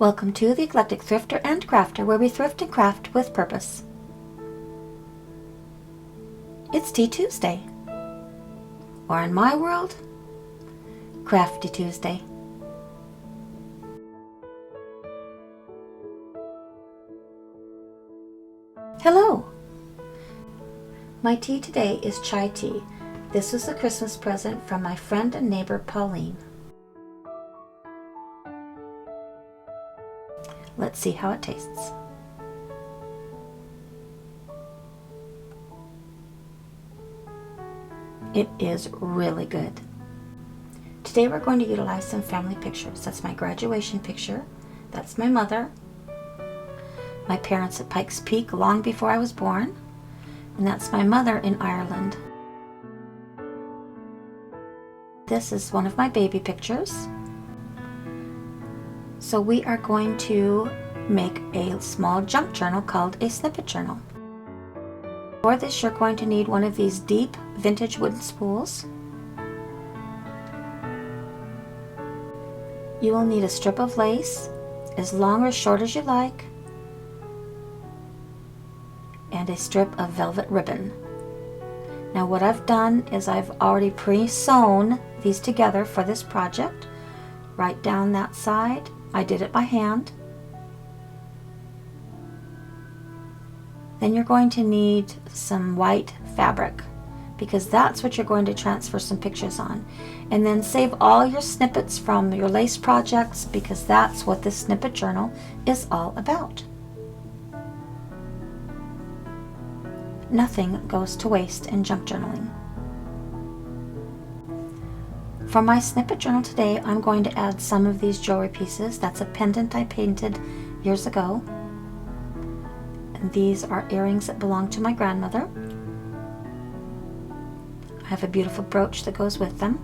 Welcome to the Eclectic Thrifter and Crafter, where we thrift and craft with purpose. It's Tea Tuesday, or in my world, Crafty Tuesday. Hello! My tea today is chai tea. This was a Christmas present from my friend and neighbor Pauline. Let's see how it tastes. It is really good. Today we're going to utilize some family pictures. That's my graduation picture. That's my mother. My parents at Pikes Peak long before I was born. And that's my mother in Ireland. This is one of my baby pictures. So we are going to make a small junk journal called a Snip-it journal. For this, you're going to need one of these deep vintage wooden spools. You will need a strip of lace, as long or short as you like, and a strip of velvet ribbon. Now what I've done is I've already pre-sewn these together for this project. Right down that side. I did it by hand. Then you're going to need some white fabric, because that's what you're going to transfer some pictures on. And then save all your snippets from your lace projects, because that's what this Snip-it journal is all about. Nothing goes to waste in junk journaling. For my Snip-it journal today, I'm going to add some of these jewelry pieces. That's a pendant I painted years ago. And these are earrings that belong to my grandmother. I have a beautiful brooch that goes with them.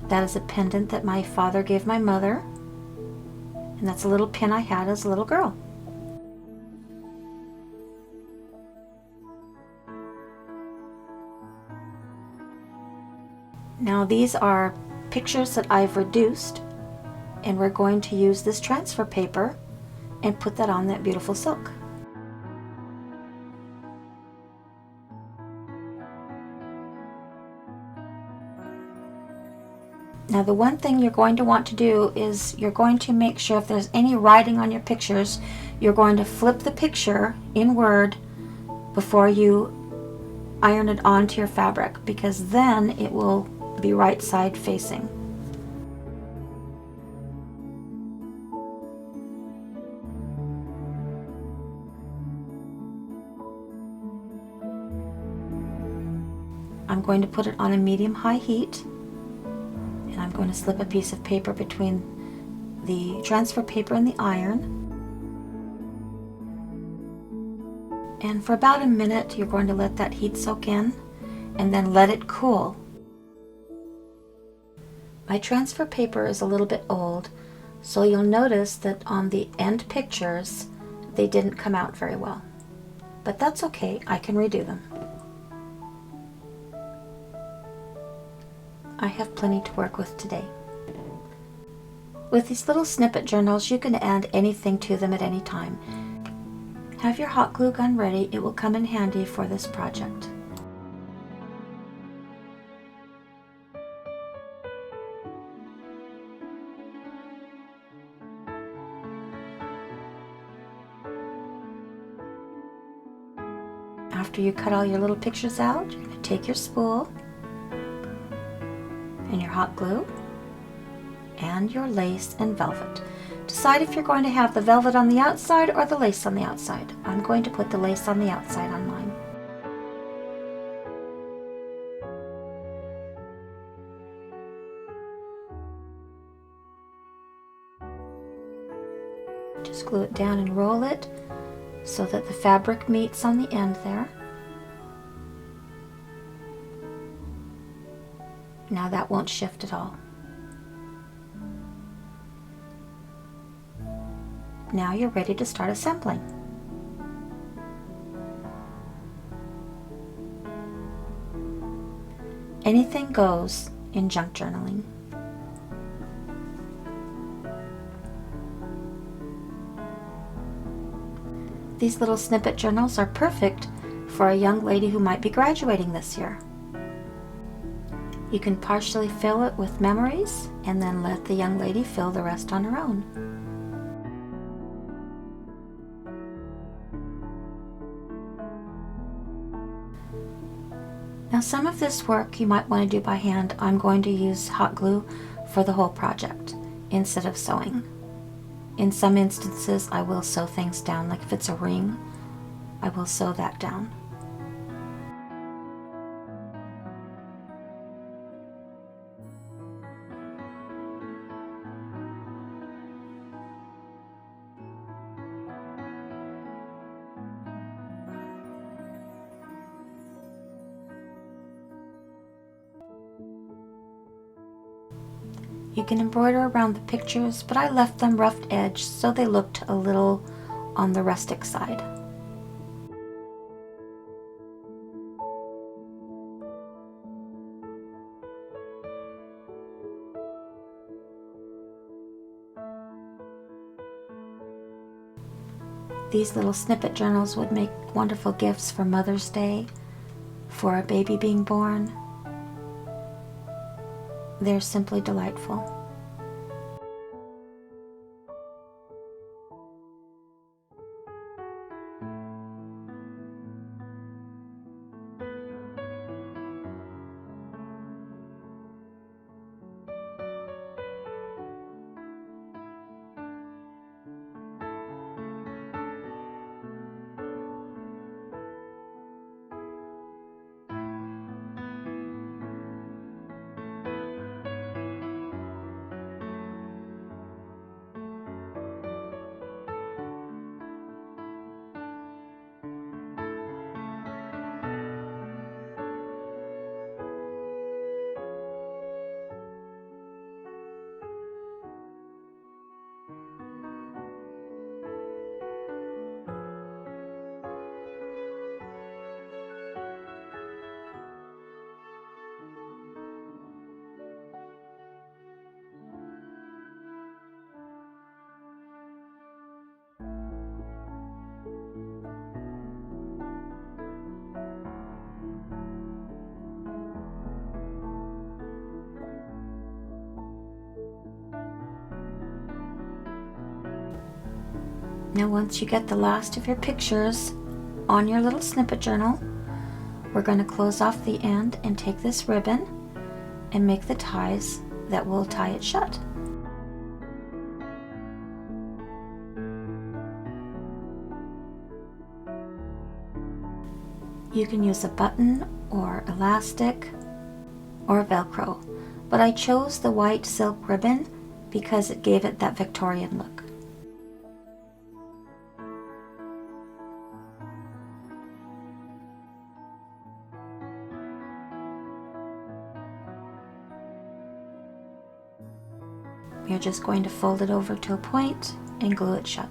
That is a pendant that my father gave my mother. And that's a little pin I had as a little girl. Now these are pictures that I've reduced, and we're going to use this transfer paper and put that on that beautiful silk. Now the one thing you're going to want to do is you're going to make sure if there's any writing on your pictures, you're going to flip the picture in Word before you iron it onto your fabric, because then it will be right side facing. I'm going to put it on a medium-high heat, and I'm going to slip a piece of paper between the transfer paper and the iron. And for about a minute, you're going to let that heat soak in, and then let it cool. My transfer paper is a little bit old, so you'll notice that on the end pictures, they didn't come out very well. But that's okay, I can redo them. I have plenty to work with today. With these little Snip-it journals, you can add anything to them at any time. Have your hot glue gun ready, it will come in handy for this project. After you cut all your little pictures out, you're going to take your spool and your hot glue and your lace and velvet. Decide if you're going to have the velvet on the outside or the lace on the outside. I'm going to put the lace on the outside on mine. Just glue it down and roll it so that the fabric meets on the end there. Now that won't shift at all. Now you're ready to start assembling. Anything goes in junk journaling. These little snippet journals are perfect for a young lady who might be graduating this year. You can partially fill it with memories and then let the young lady fill the rest on her own. Now some of this work you might want to do by hand. I'm going to use hot glue for the whole project instead of sewing. In some instances I will sew things down, like if it's a ring, I will sew that down. You can embroider around the pictures, but I left them rough edged so they looked a little on the rustic side. These little snippet journals would make wonderful gifts for Mother's Day, for a baby being born. They're simply delightful. Now once you get the last of your pictures on your little snippet journal, we're going to close off the end and take this ribbon and make the ties that will tie it shut. You can use a button or elastic or Velcro, but I chose the white silk ribbon because it gave it that Victorian look. You're just going to fold it over to a point and glue it shut.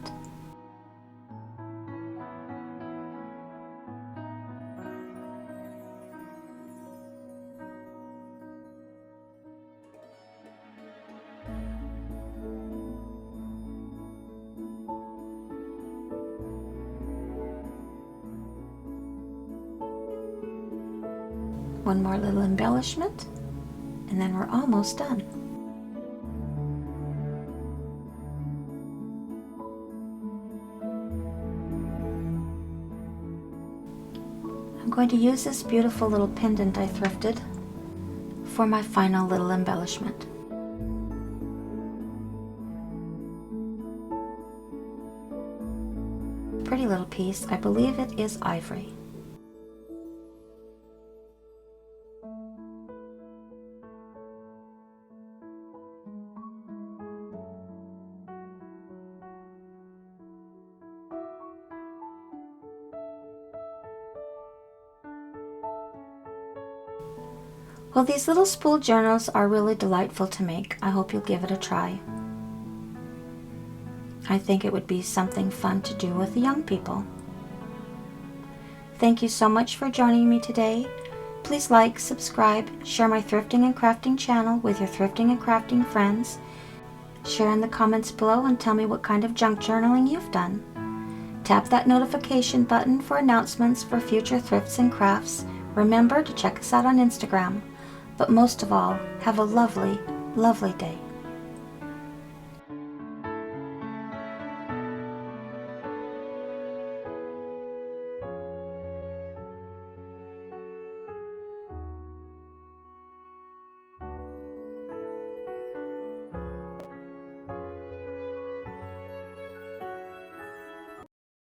One more little embellishment, and then we're almost done. I'm going to use this beautiful little pendant I thrifted for my final little embellishment. Pretty little piece. I believe it is ivory. Well, these little spool journals are really delightful to make. I hope you'll give it a try. I think it would be something fun to do with the young people. Thank you so much for joining me today. Please like, subscribe, share my thrifting and crafting channel with your thrifting and crafting friends. Share in the comments below and tell me what kind of junk journaling you've done. Tap that notification button for announcements for future thrifts and crafts. Remember to check us out on Instagram. But most of all, have a lovely, lovely day.